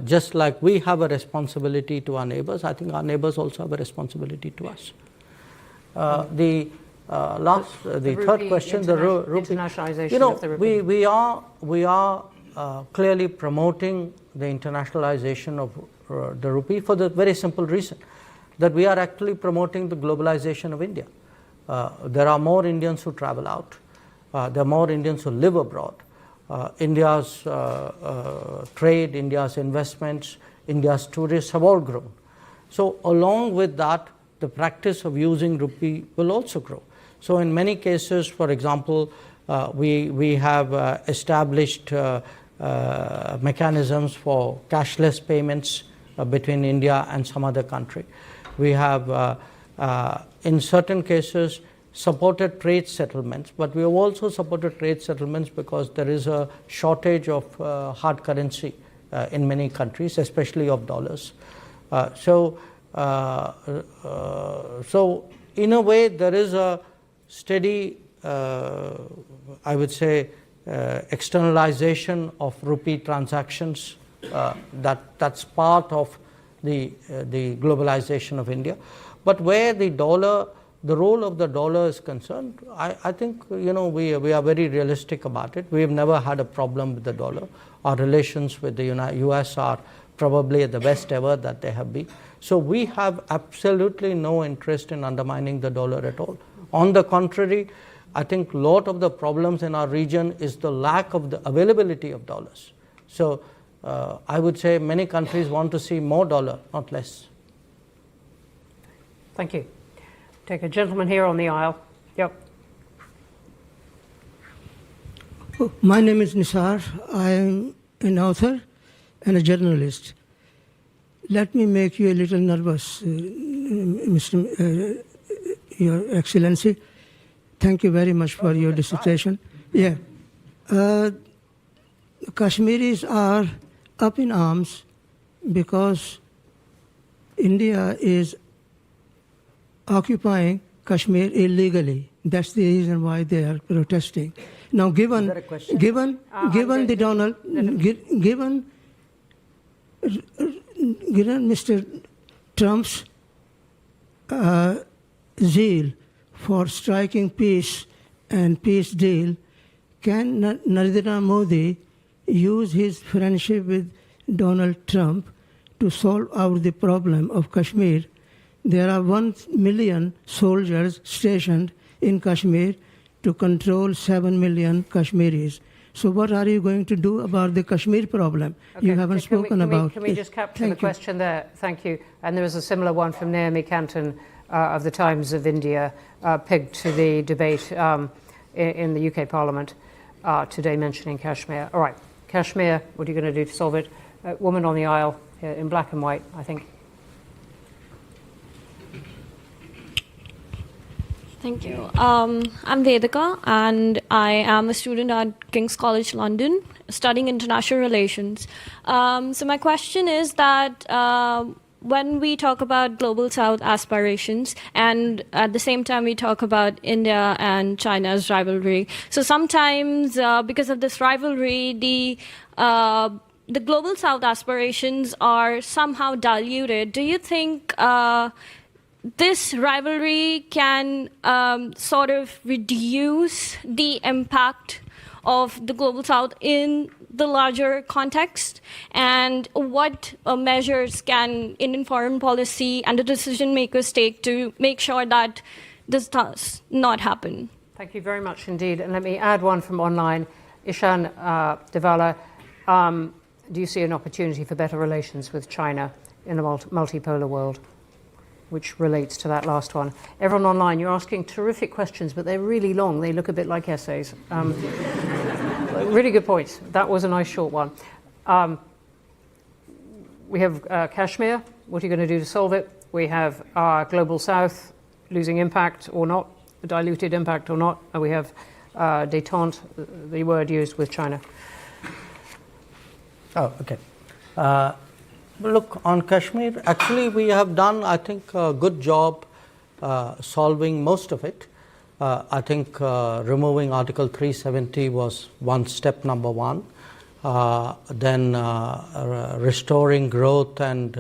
just like we have a responsibility to our neighbors, I think our neighbors also have a responsibility to us. The third question, the rupee. Internationalization of the rupee. We are clearly promoting the internationalization of the rupee for the very simple reason that we are actually promoting the globalization of India. There are more Indians who travel out. There are more Indians who live abroad. India's trade, India's investments, India's tourists have all grown. So along with that, the practice of using rupee will also grow. So in many cases, for example, we have established mechanisms for cashless payments between India and some other country. We have, in certain cases, supported trade settlements, but we have also supported trade settlements because there is a shortage of hard currency in many countries, especially of dollars. So in a way, there is a steady, I would say, externalization of rupee transactions. That's part of the globalization of India. But where the role of the dollar is concerned, I think we are very realistic about it. We have never had a problem with the dollar. Our relations with the US are probably the best ever that they have been. So we have absolutely no interest in undermining the dollar at all. On the contrary, I think a lot of the problems in our region is the lack of the availability of dollars. So I would say many countries want to see more dollar, not less. Thank you. Take a gentleman here on the aisle. Yep. My name is Nisar. I am an author and a journalist. Let me make you a little nervous, Your Excellency. Thank you very much for your dissertation. Yeah. Kashmiris are up in arms because India is occupying Kashmir illegally. That's the reason why they are protesting. Now, given Mr. Trump's zeal for striking peace and peace deal, can Narendra Modi use his friendship with Donald Trump to solve out the problem of Kashmir? There are 1 million soldiers stationed in Kashmir to control 7 million Kashmiris. So what are you going to do about the Kashmir problem? Okay, You haven't spoken about Can we it. just capture Thank the you. question there? Thank you. And there was a similar one from Naomi Canton of the Times of India, pegged to the debate in the UK Parliament today mentioning Kashmir. All right, Kashmir, what are you going to do to solve it? Woman on the aisle in black and white, I think. Thank you. I'm Vedika, and I am a student at King's College London, studying international relations. So my question is that when we talk about global South aspirations, and at the same time we talk about India and China's rivalry, so sometimes because of this rivalry, the global South aspirations are somehow diluted. Do you think this rivalry can sort of reduce the impact of the global South in the larger context? And what measures can Indian foreign policy and the decision makers take to make sure that this does not happen? Thank you very much indeed. And let me add one from online. Ishan Devala, do you see an opportunity for better relations with China in a multipolar world? Which relates to that last one. Everyone online, you're asking terrific questions, but they're really long. They look a bit like essays. Really good points. That was a nice short one. We have Kashmir. What are you going to do to solve it? We have Global South losing impact or not, diluted impact or not. And we have détente, the word used with China. Oh, okay. Look, on Kashmir, actually we have done, I think, a good job solving most of it. I think removing Article 370 was step number one. Then restoring growth and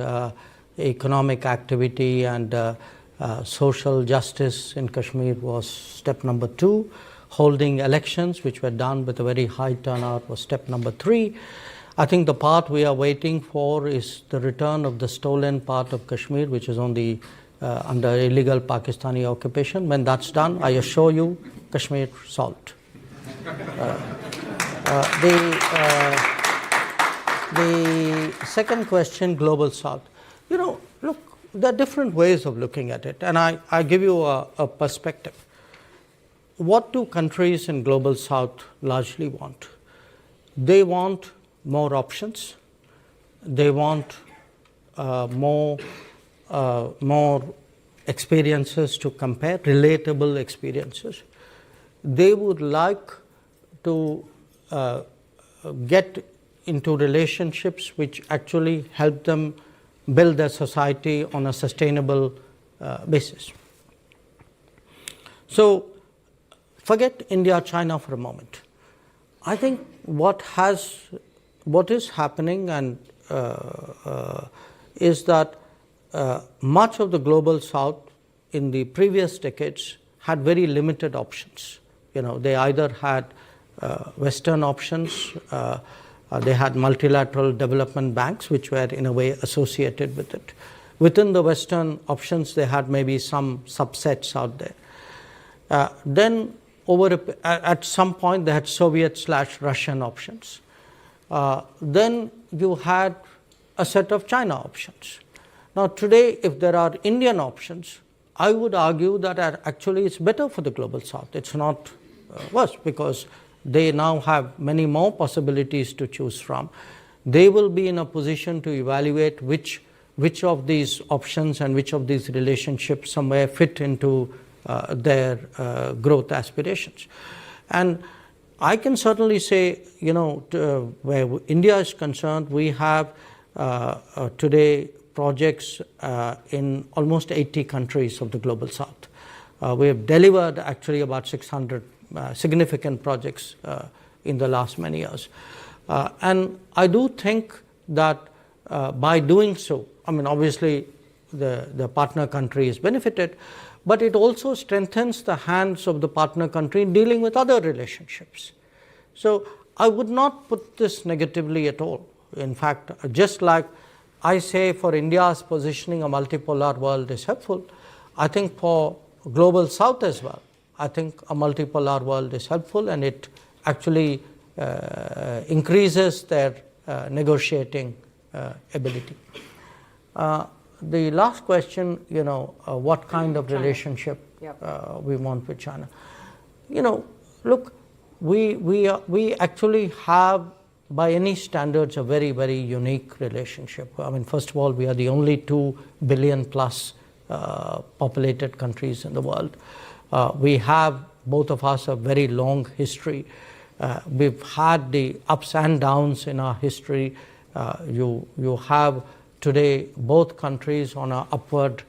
economic activity and social justice in Kashmir was step number 2. Holding elections, which were done with a very high turnout, was step number 3. I think the part we are waiting for is the return of the stolen part of Kashmir, which is on the under illegal Pakistani occupation. When that's done, I assure you, Kashmir solved. The second question, Global South. Look, there are different ways of looking at it, and I give you a perspective. What do countries in Global South largely want? They want more options. They want more experiences to compare, relatable experiences. They would like to get into relationships which actually help them build their society on a sustainable basis. So forget India, China for a moment. I think what is happening and is that much of the Global South in the previous decades had very limited options. They either had Western options, they had multilateral development banks, which were in a way associated with it. Within the Western options, they had maybe some subsets out there. Then at some point, they had Soviet/Russian options. Then you had a set of China options. Now today, if there are Indian options, I would argue that actually it's better for the Global South. It's not worse, because they now have many more possibilities to choose from. They will be in a position to evaluate which of these options and which of these relationships somewhere fit into their growth aspirations. And I can certainly say, where India is concerned, we have today projects in almost 80 countries of the Global South. We have delivered actually about 600 significant projects in the last many years. And I do think that by doing so, obviously the partner country is benefited, but it also strengthens the hands of the partner country in dealing with other relationships. So I would not put this negatively at all. In fact, just like I say for India's positioning, a multipolar world is helpful, I think for global south as well, I think a multipolar world is helpful, and it actually increases their negotiating ability. The last question, what kind of China. relationship we want with China. Look, we actually have, by any standards, a very, very unique relationship. I mean, first of all, we are the only 2 billion plus populated countries in the world. We have, both of us, a very long history. We've had the ups and downs in our history. You have today both countries on an upward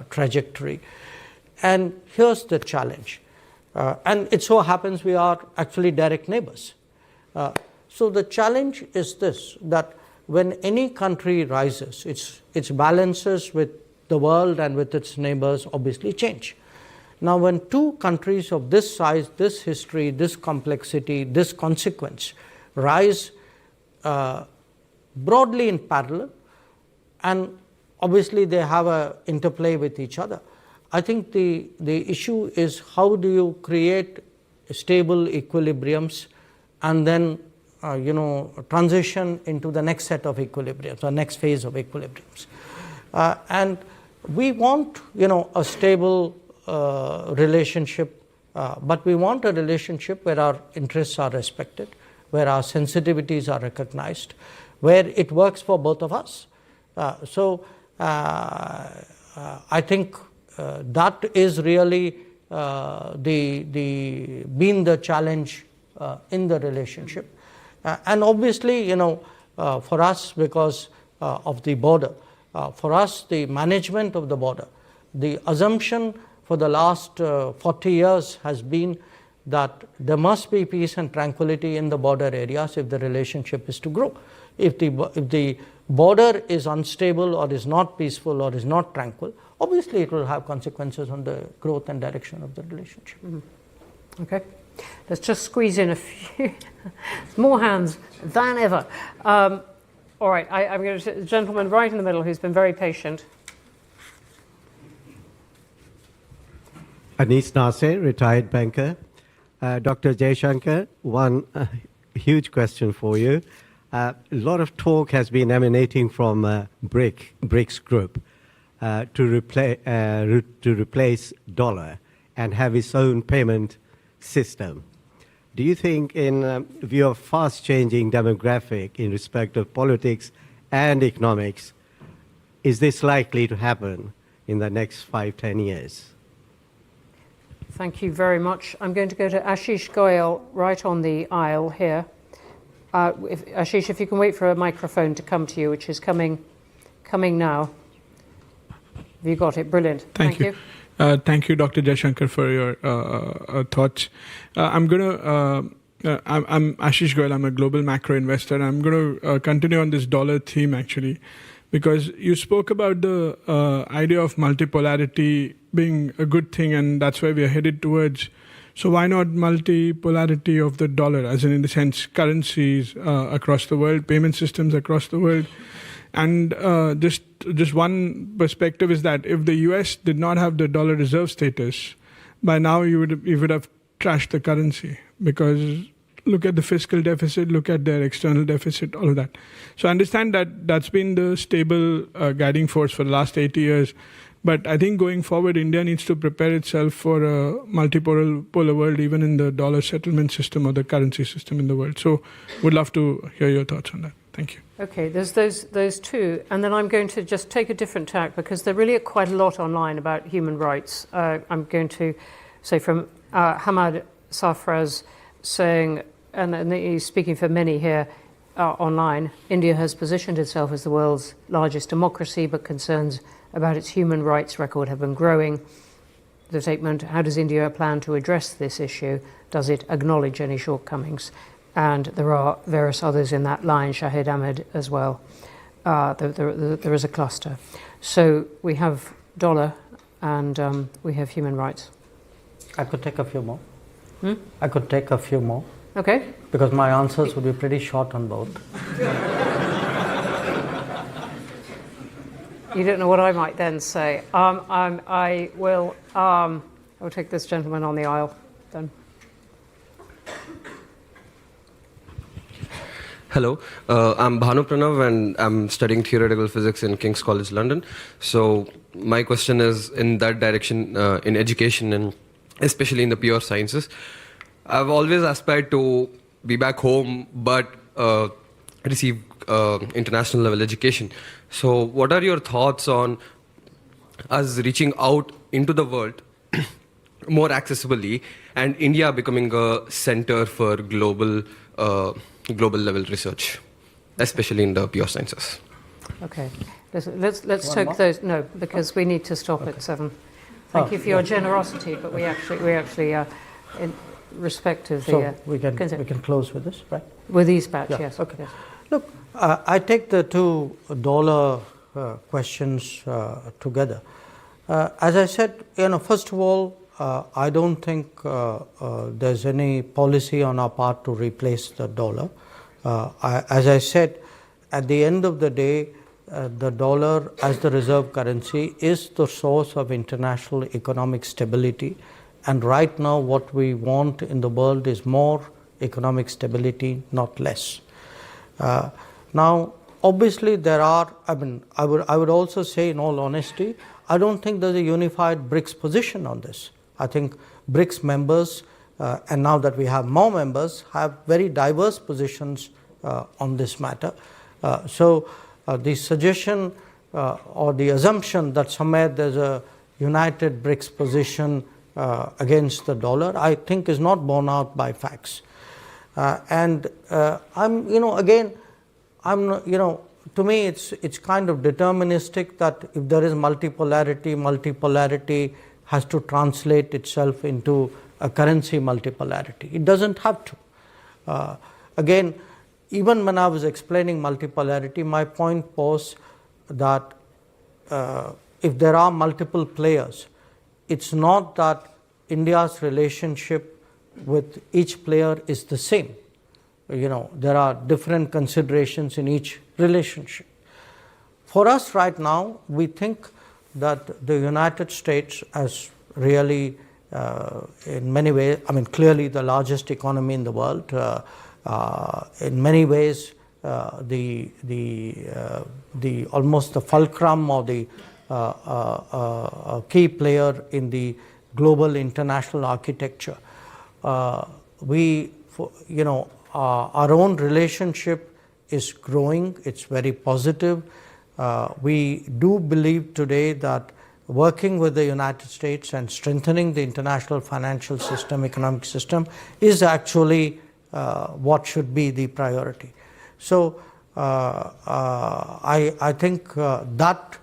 trajectory. And here's the challenge. And it so happens we are actually direct neighbors. So the challenge is this, that when any country rises, its balances with the world and with its neighbors obviously change. Now, when two countries of this size, this history, this complexity, this consequence rise broadly in parallel, and obviously they have an interplay with each other, I think the issue is how do you create stable equilibriums and then transition into the next set of equilibriums or next phase of equilibriums. And we want a stable relationship, but we want a relationship where our interests are respected, where our sensitivities are recognized, where it works for both of us. So I think that is really been the challenge in the relationship. And obviously, for us, because of the border, for us, the management of the border, the assumption for the last 40 years has been that there must be peace and tranquility in the border areas if the relationship is to grow. If the border is unstable or is not peaceful or is not tranquil, obviously it will have consequences on the growth and direction of the relationship. Mm-hmm. Okay. Let's just squeeze in a few more hands than ever. All right, I'm going to the gentleman right in the middle who's been very patient. Anis Nasser, retired banker. Dr. Jaishankar, one huge question for you. A lot of talk has been emanating from Brics group to replace dollar and have its own payment system. Do you think, in view of fast-changing demographic in respect of politics and economics, is this likely to happen in the next 5-10 years? Thank you very much. I'm going to go to Ashish Goyal right on the aisle here. Ashish, if you can wait for a microphone to come to you, which is coming now. Have you got it? Brilliant. Thank you. Thank you, Dr. Jaishankar, for your thoughts. I'm Ashish Goyal. I'm a global macro investor. And I'm going to continue on this dollar theme, actually, because you spoke about the idea of multipolarity being a good thing, and that's where we are headed towards. So why not multipolarity of the dollar, as in the sense currencies across the world, payment systems across the world? And just one perspective is that if the US did not have the dollar reserve status, by now you would have trashed the currency, because look at the fiscal deficit, look at their external deficit, all of that. So I understand that that's been the stable guiding force for the last 80 years. But I think going forward, India needs to prepare itself for a multipolar world, even in the dollar settlement system or the currency system in the world. So would love to hear your thoughts on that. Thank you. Okay, there's those two. And then I'm going to just take a different tack, because there really are quite a lot online about human rights. I'm going to say from Hamad Safraz saying, and he's speaking for many here online, India has positioned itself as the world's largest democracy, but concerns about its human rights record have been growing. The statement, how does India plan to address this issue? Does it acknowledge any shortcomings? And there are various others in that line, Shahid Ahmed as well. there is a cluster. So we have dollar and we have human rights. I could take a few more. I could take a few more. Okay. Because my answers would be pretty short on both. You don't know what I might then say. I will take this gentleman on the aisle then. Hello, I'm Bhanu Pranav and I'm studying theoretical physics in King's College London. So my question is in that direction, in education and especially in the pure sciences. I've always aspired to be back home but receive international level education. So what are your thoughts on us reaching out into the world more accessibly and India becoming a center for global level research, especially in the pure sciences? Okay, let's take those. No, because we need to stop at 7. Thank you for your generosity, but we actually in respect of the. So we can close with this, right? With these batch, Yeah, yes. okay. Yes. Look, I take the two dollar questions together. As I said, first of all, I don't think there's any policy on our part to replace the dollar. As I said, at the end of the day, the dollar as the reserve currency is the source of international economic stability. And right now, what we want in the world is more economic stability, not less. Now, obviously, there are. I would also say, in all honesty, I don't think there's a unified Brics position on this. I think Brics members, and now that we have more members, have very diverse positions on this matter. So the suggestion or the assumption that somewhere there's a united Brics position against the dollar, I think is not borne out by facts. And to me, it's kind of deterministic that if there is multipolarity has to translate itself into a currency multipolarity. It doesn't have to. Again, even when I was explaining multipolarity, my point was that if there are multiple players, it's not that India's relationship with each player is the same. There are different considerations in each relationship. For us right now, we think that the United States, as really in many ways, clearly the largest economy in the world, in many ways the almost the fulcrum or the key player in the global international architecture. Our own relationship is growing. It's very positive. We do believe today that working with the United States and strengthening the international financial system, economic system, is actually what should be the priority. So I think that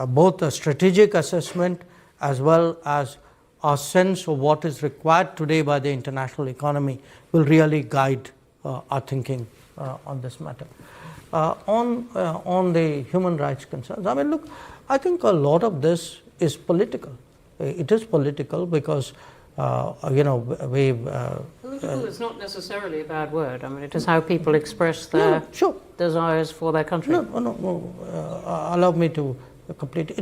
both a strategic assessment as well as our sense of what is required today by the international economy will really guide our thinking on this matter. On the human rights concerns, look, I think a lot of this is political. It is political because, we've... Political is not necessarily a bad word. It is how people express their desires for their country. No. Allow me to complete.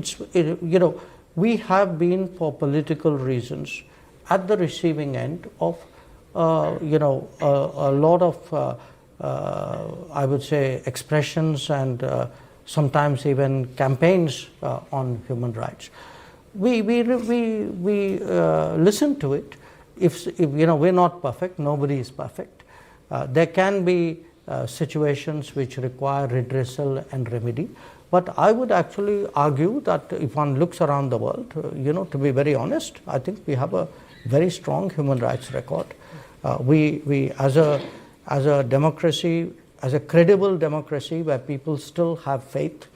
We have been, for political reasons, at the receiving end of, a lot of, I would say, expressions and sometimes even campaigns on human rights. We listen to it. If we're not perfect, nobody is perfect. There can be situations which require redressal and remedy. But I would actually argue that if one looks around the world, to be very honest, I think we have a very strong human rights record. We as a democracy, as a credible democracy where people still have faith,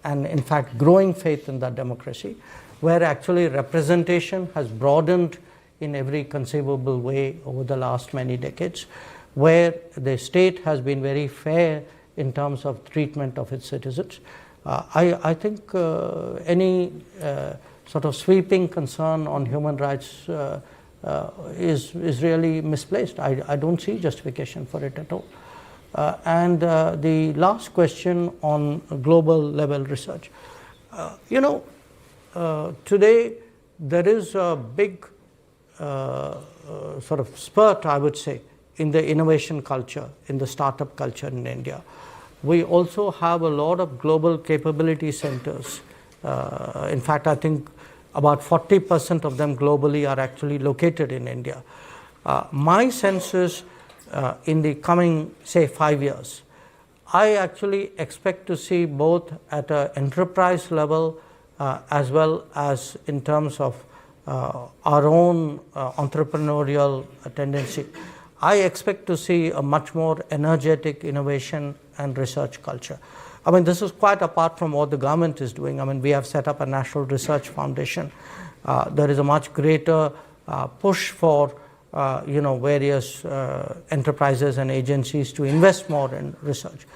and in fact growing faith in that democracy, where actually representation has broadened in every conceivable way over the last many decades, where the state has been very fair in terms of treatment of its citizens. I think any sort of sweeping concern on human rights is really misplaced. I don't see justification for it at all. And the last question on global level research. Today there is a big sort of spurt, I would say, in the innovation culture, in the startup culture in India. We also have a lot of global capability centers. In fact, I think about 40% of them globally are actually located in India. My sense is in the coming, say, 5 years, I actually expect to see both at an enterprise level as well as in terms of our own entrepreneurial tendency. I expect to see a much more energetic innovation and research culture. I mean, this is quite apart from what the government is doing. I mean, we have set up a National Research Foundation. There is a much greater push for various enterprises and agencies to invest more in research.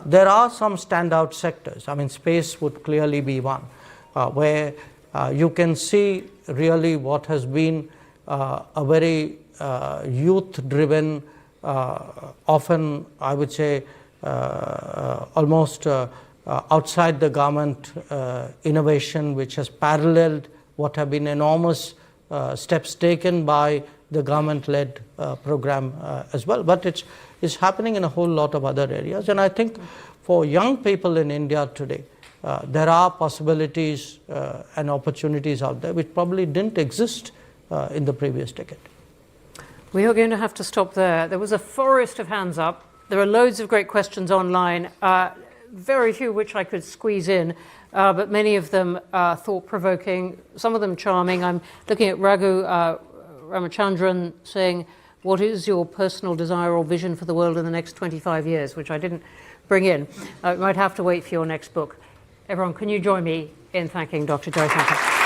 There are some standout sectors. I mean, space would clearly be one, where you can see really what has been a very youth-driven, often I would say almost outside the government innovation, which has paralleled what have been enormous steps taken by the government-led program as well. But it's happening in a whole lot of other areas. And I think for young people in India today, there are possibilities and opportunities out there which probably didn't exist in the previous decade. We are going to have to stop there. There was a forest of hands up. There are loads of great questions online, very few which I could squeeze in, but many of them thought-provoking, some of them charming. I'm looking at Raghu Ramachandran saying, what is your personal desire or vision for the world in the next 25 years, which I didn't bring in. You might have to wait for your next book. Everyone, can you join me in thanking Dr. Jaishankar?